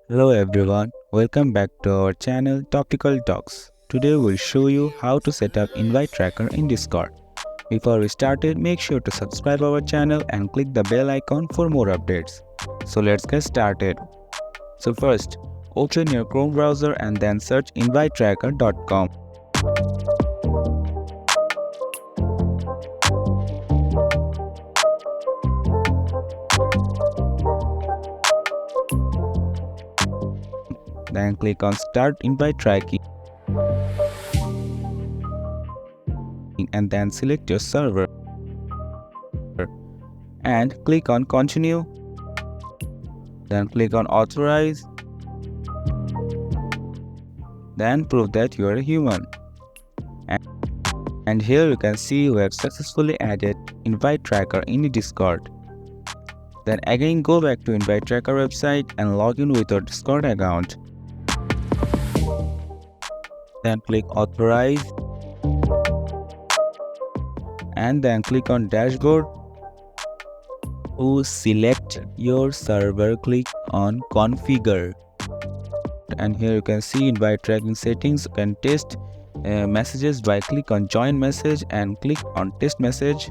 Hello everyone, welcome back to our channel Topical Talks. Today we'll show you how to set up invite tracker in Discord. Before we started, make sure to subscribe our channel and click the bell icon for more updates. So let's get started. So first, open your Chrome browser and then search invitetracker.com. Then click on Start Invite Tracking and then select your server and click on Continue. Then click on Authorize. Then prove that you are a human. And here you can see we have successfully added Invite Tracker in the Discord. Then again go back to Invite Tracker website and log in with your Discord account. Then click Authorize and then click on Dashboard. To select your server, click on Configure. And here you can see invite tracking settings. You can test messages by click on Join Message and click on Test Message.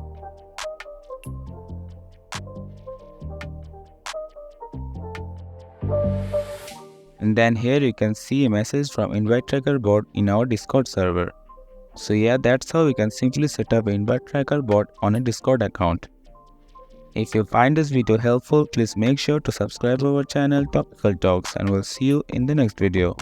And then here you can see a message from Invite Tracker bot in our Discord server. So yeah, that's how we can simply set up an Invite Tracker bot on a Discord account. If you find this video helpful, please make sure to subscribe to our channel Topical Talks and we'll see you in the next video.